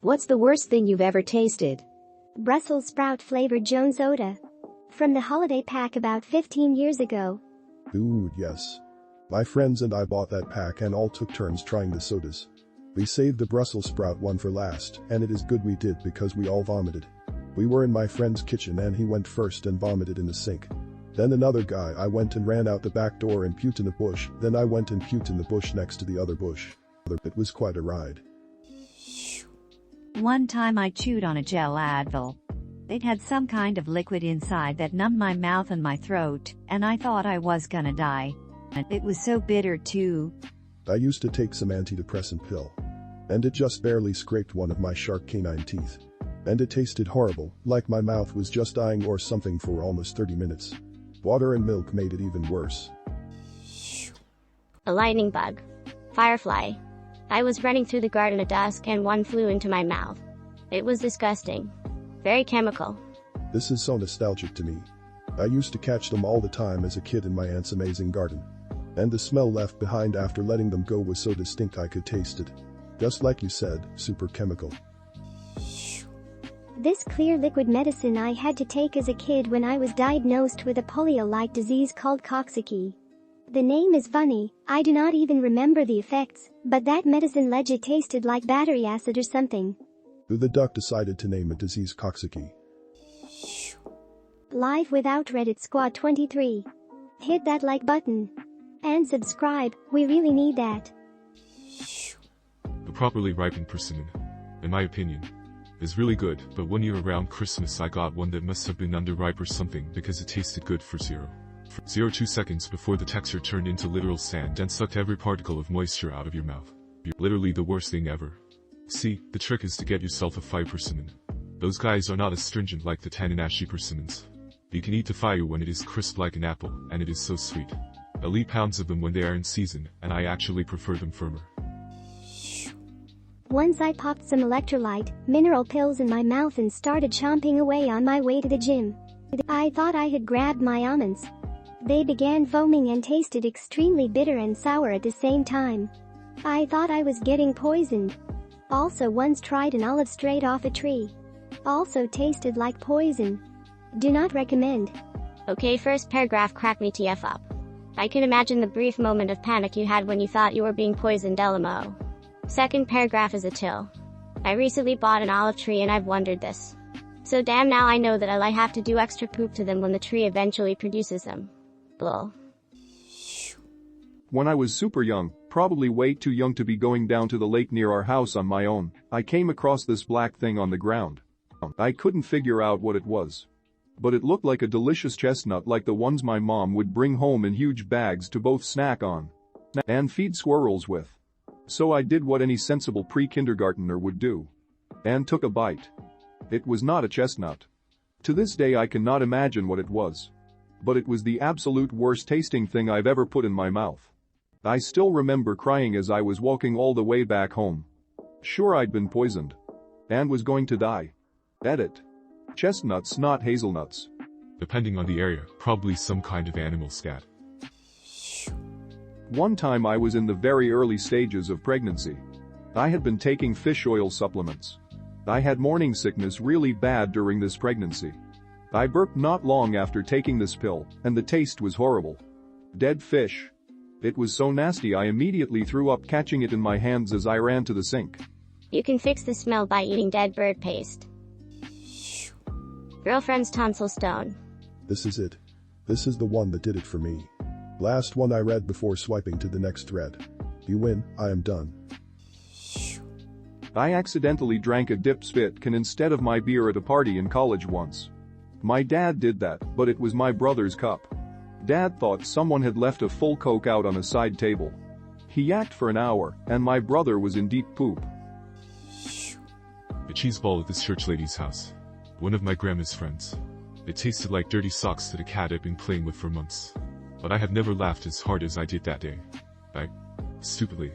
What's the worst thing you've ever tasted? Brussels sprout flavored Jones soda. From the holiday pack about 15 years ago. Dude, yes. My friends and I bought that pack and all took turns trying the sodas. We saved the Brussels sprout one for last, and it is good we did because we all vomited. We were in my friend's kitchen and he went first and vomited in the sink. Then another guy I went and ran out the back door and puked in the bush, then I went and puked in the bush next to the other bush. It was quite a ride. One time I chewed on a gel Advil. It had some kind of liquid inside that numbed my mouth and my throat, and I thought I was gonna die. It was so bitter too. I used to take some antidepressant pill. And it just barely scraped one of my shark canine teeth. And it tasted horrible, like my mouth was just dying or something for almost 30 minutes. Water and milk made it even worse. A lightning bug. Firefly. I was running through the garden at dusk and one flew into my mouth. It was disgusting. Very chemical. This is so nostalgic to me. I used to catch them all the time as a kid in my aunt's amazing garden. And the smell left behind after letting them go was so distinct I could taste it. Just like you said, super chemical. This clear liquid medicine I had to take as a kid when I was diagnosed with a polio-like disease called Coxsackie. The name is funny, I do not even remember the effects, but that medicine legit tasted like battery acid or something. Who the duck decided to name a disease Coxsackie? Live with AskReddit Squad 23. Hit that like button. And subscribe, we really need that. The properly ripened persimmon, in my opinion, is really good, but one year around Christmas I got one that must have been underripe or something because it tasted good for 0.02 seconds before the texture turned into literal sand and sucked every particle of moisture out of your mouth. Literally the worst thing ever. See, the trick is to get yourself a fire persimmon. Those guys are not as stringent like the Tananashi persimmons. You can eat the fire when it is crisp like an apple, and it is so sweet. I'll eat pounds of them when they are in season, and I actually prefer them firmer. Once I popped some electrolyte, mineral pills in my mouth and started chomping away on my way to the gym. I thought I had grabbed my almonds. They began foaming and tasted extremely bitter and sour at the same time. I thought I was getting poisoned. Also once tried an olive straight off a tree. Also tasted like poison. Do not recommend. Okay, first paragraph cracked me TF up. I can imagine the brief moment of panic you had when you thought you were being poisoned LMO. Second paragraph is a till. I recently bought an olive tree and I've wondered this. So damn, now I know that I'll have to do extra poop to them when the tree eventually produces them. Lol. When I was super young, probably way too young to be going down to the lake near our house on my own, I came across this black thing on the ground. I couldn't figure out what it was. But it looked like a delicious chestnut like the ones my mom would bring home in huge bags to both snack on and feed squirrels with. So I did what any sensible pre-kindergartner would do. And took a bite. It was not a chestnut. To this day I cannot imagine what it was. But it was the absolute worst tasting thing I've ever put in my mouth. I still remember crying as I was walking all the way back home. Sure, I'd been poisoned. And was going to die. Edit. Chestnuts, not hazelnuts. Depending on the area, probably some kind of animal scat. One time I was in the very early stages of pregnancy. I had been taking fish oil supplements. I had morning sickness really bad during this pregnancy. I burped not long after taking this pill, and the taste was horrible. Dead fish. It was so nasty I immediately threw up, catching it in my hands as I ran to the sink. You can fix the smell by eating dead bird paste. Girlfriend's tonsil stone. This is it. This is the one that did it for me. Last one I read before swiping to the next thread. You win, I am done. I accidentally drank a dip spit can instead of my beer at a party in college once. My dad did that, but it was my brother's cup. Dad thought someone had left a full Coke out on a side table. He yacked for an hour, and my brother was in deep poop. A cheese ball at this church lady's house. One of my grandma's friends. It tasted like dirty socks that a cat had been playing with for months. But I have never laughed as hard as I did that day. I, stupidly,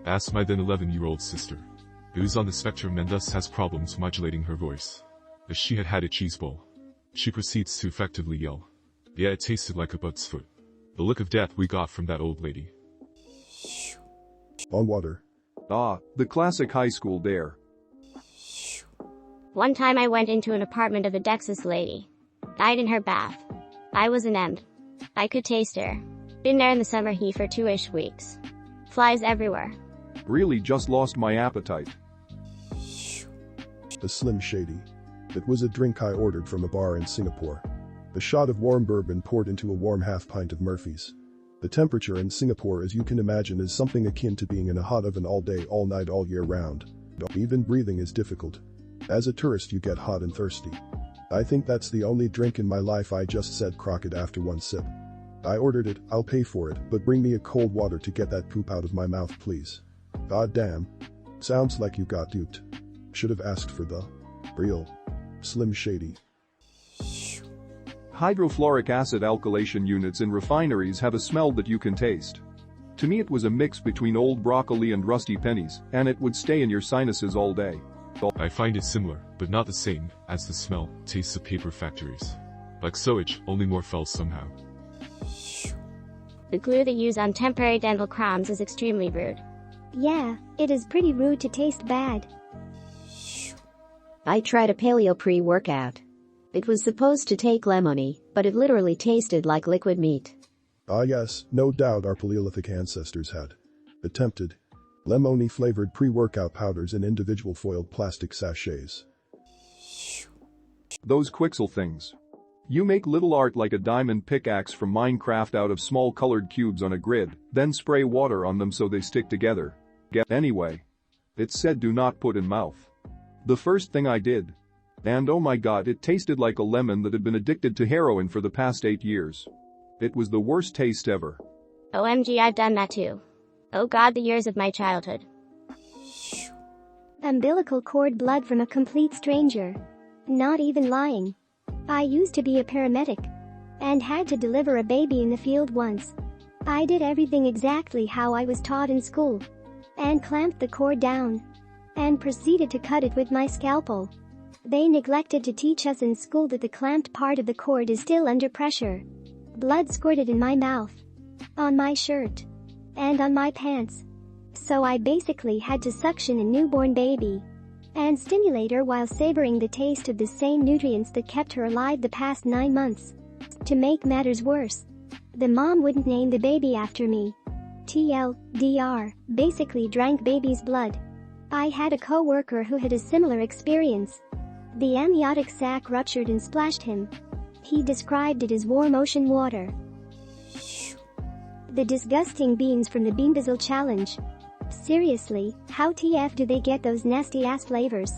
asked my then 11-year-old sister, who is on the spectrum and thus has problems modulating her voice, if she had had a cheese ball. She proceeds to effectively yell. Yeah, it tasted like a but's foot. The look of death we got from that old lady. On water. Ah, the classic high school dare. One time I went into an apartment of a Texas lady. Died in her bath. I was an emp. I could taste her. Been there in the summer heat for 2-ish weeks. Flies everywhere. Really just lost my appetite. The Slim Shady. It was a drink I ordered from a bar in Singapore. A shot of warm bourbon poured into a warm half pint of Murphy's. The temperature in Singapore, as you can imagine, is something akin to being in a hot oven all day, all night, all year round. Even breathing is difficult. As a tourist you get hot and thirsty. I think that's the only drink in my life I just said Crockett after one sip. I ordered it, I'll pay for it, but bring me a cold water to get that poop out of my mouth please. God damn. Sounds like you got duped. Should have asked for the real Slim Shady. Hydrofluoric acid alkylation units in refineries have a smell that you can taste. To me it was a mix between old broccoli and rusty pennies, and it would stay in your sinuses all day. I find it similar, but not the same, as the smell, tastes of paper factories. Like sewage, only more foul somehow. The glue they use on temporary dental crowns is extremely rude. Yeah, it is pretty rude to taste bad. I tried a paleo pre-workout. It was supposed to take lemony, but it literally tasted like liquid meat. Ah yes, no doubt our Paleolithic ancestors had attempted lemony-flavored pre-workout powders in individual foiled plastic sachets. Those Quixel things. You make little art like a diamond pickaxe from Minecraft out of small colored cubes on a grid, then spray water on them so they stick together. Anyway. It said do not put in mouth. The first thing I did. And oh my god, it tasted like a lemon that had been addicted to heroin for the past 8 years. It was the worst taste ever. OMG, I've done that too. Oh god, the years of my childhood. Umbilical cord blood from a complete stranger. Not even lying. I used to be a paramedic. And had to deliver a baby in the field once. I did everything exactly how I was taught in school. And clamped the cord down. And proceeded to cut it with my scalpel. They neglected to teach us in school that the clamped part of the cord is still under pressure. Blood squirted in my mouth. On my shirt. And on my pants. So I basically had to suction a newborn baby. And stimulate her while savoring the taste of the same nutrients that kept her alive the past 9 months. To make matters worse, the mom wouldn't name the baby after me. TLDR, basically drank baby's blood. I had a co-worker who had a similar experience. The amniotic sac ruptured and splashed him. He described it as warm ocean water. The disgusting beans from the BeanBasil challenge. Seriously, how TF do they get those nasty-ass flavors?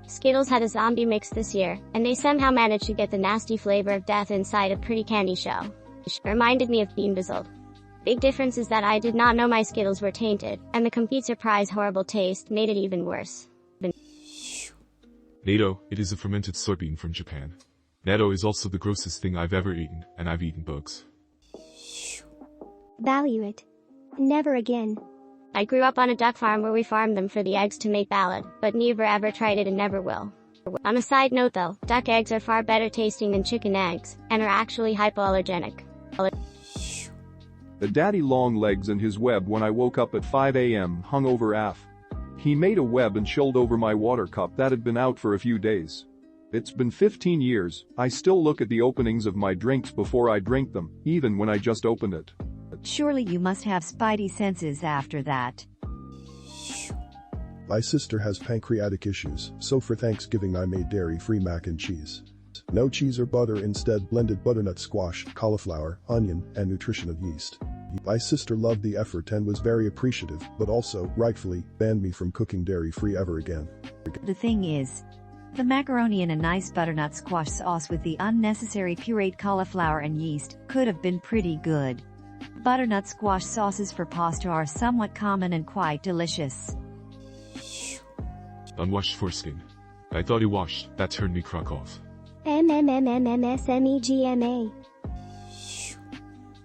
Skittles had a zombie mix this year, and they somehow managed to get the nasty flavor of death inside a pretty candy shell. Reminded me of BeanBasil. Big difference is that I did not know my Skittles were tainted, and the complete surprise horrible taste made it even worse. Natto, it is a fermented soybean from Japan. Natto is also the grossest thing I've ever eaten, and I've eaten bugs. Value it. Never again. I grew up on a duck farm where we farmed them for the eggs to make ballad, but never ever tried it and never will. On a side note though, duck eggs are far better tasting than chicken eggs, and are actually hypoallergenic. The daddy long legs and his web when I woke up at 5 a.m. hungover AF. He made a web and showed over my water cup that had been out for a few days. It's been 15 years, I still look at the openings of my drinks before I drink them, even when I just opened it. Surely you must have spidey senses after that. My sister has pancreatic issues, so for Thanksgiving I made dairy-free mac and cheese. No cheese or butter, instead blended butternut squash, cauliflower, onion, and nutritional yeast. My sister loved the effort and was very appreciative, but also, rightfully, banned me from cooking dairy-free ever again. The thing is, the macaroni in a nice butternut squash sauce with the unnecessary pureed cauliflower and yeast could have been pretty good. Butternut squash sauces for pasta are somewhat common and quite delicious. Unwashed foreskin. I thought he washed, that turned me crock off. MMMMMSMEGMA.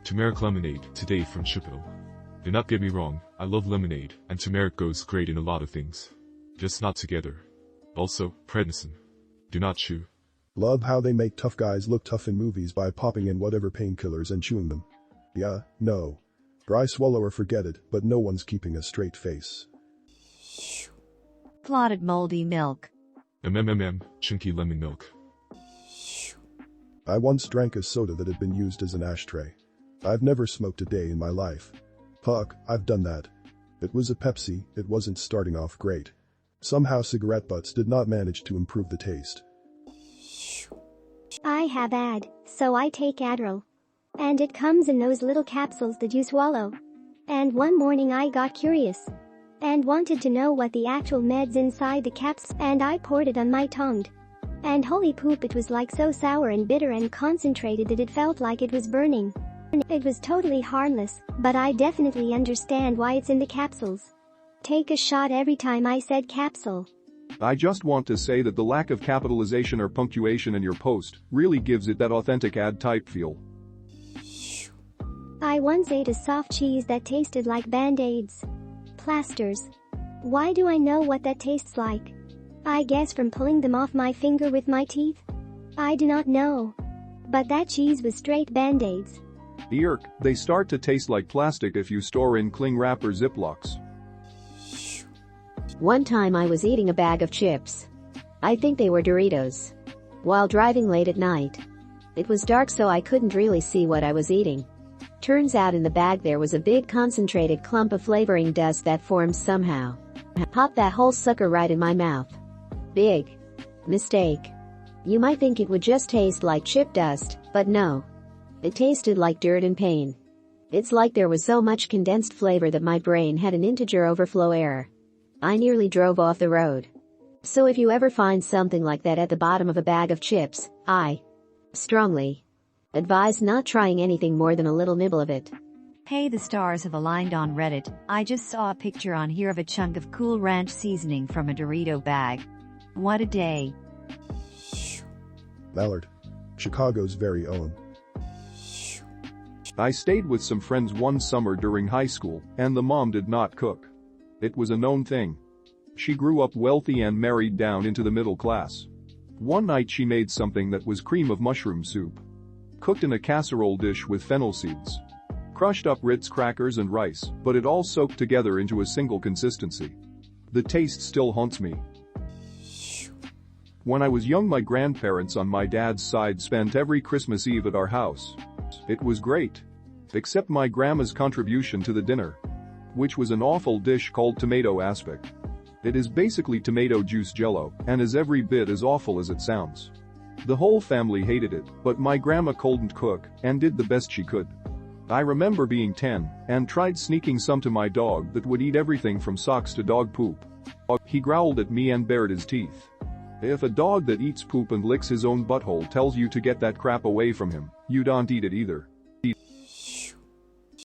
Turmeric lemonade, today from Chippewa. Do not get me wrong, I love lemonade, and turmeric goes great in a lot of things. Just not together. Also, prednisone. Do not chew. Love how they make tough guys look tough in movies by popping in whatever painkillers and chewing them. Yeah, no. Dry swallow or forget it, but no one's keeping a straight face. Clotted moldy milk. Chunky lemon milk. I once drank a soda that had been used as an ashtray. I've never smoked a day in my life. Fuck, I've done that. It was a Pepsi, it wasn't starting off great. Somehow cigarette butts did not manage to improve the taste. I have AD, so I take Adderall. And it comes in those little capsules that you swallow. And one morning I got curious. And wanted to know what the actual meds inside the caps, and I poured it on my tongue. And holy poop, it was like so sour and bitter and concentrated that it felt like it was burning. It was totally harmless, but I definitely understand why it's in the capsules. Take a shot every time I said capsule. I just want to say that the lack of capitalization or punctuation in your post really gives it that authentic ad type feel. I once ate a soft cheese that tasted like Band-Aids. Plasters. Why do I know what that tastes like? I guess from pulling them off my finger with my teeth? I do not know. But that cheese was straight Band-Aids. Yerk, they start to taste like plastic if you store in cling wrap or Ziplocs. One time I was eating a bag of chips. I think they were Doritos. While driving late at night. It was dark so I couldn't really see what I was eating. Turns out in the bag there was a big concentrated clump of flavoring dust that formed somehow. Popped that whole sucker right in my mouth. Big mistake. You might think it would just taste like chip dust, but no. It tasted like dirt and pain. It's like there was so much condensed flavor that my brain had an integer overflow error. I nearly drove off the road. So if you ever find something like that at the bottom of a bag of chips, I strongly advise not trying anything more than a little nibble of it. Hey, the stars have aligned on Reddit. I just saw a picture on here of a chunk of Cool Ranch seasoning from a Dorito bag. What a day. Mallard. Chicago's very own. I stayed with some friends one summer during high school, and the mom did not cook. It was a known thing. She grew up wealthy and married down into the middle class. One night she made something that was cream of mushroom soup. Cooked in a casserole dish with fennel seeds. Crushed up Ritz crackers and rice, but it all soaked together into a single consistency. The taste still haunts me. When I was young, my grandparents on my dad's side spent every Christmas Eve at our house. It was great. Except my grandma's contribution to the dinner. Which was an awful dish called tomato aspic. It is basically tomato juice jello, and is every bit as awful as it sounds. The whole family hated it, but my grandma couldn't cook, and did the best she could. I remember being 10, and tried sneaking some to my dog that would eat everything from socks to dog poop. He growled at me and bared his teeth. If a dog that eats poop and licks his own butthole tells you to get that crap away from him, you don't eat it either.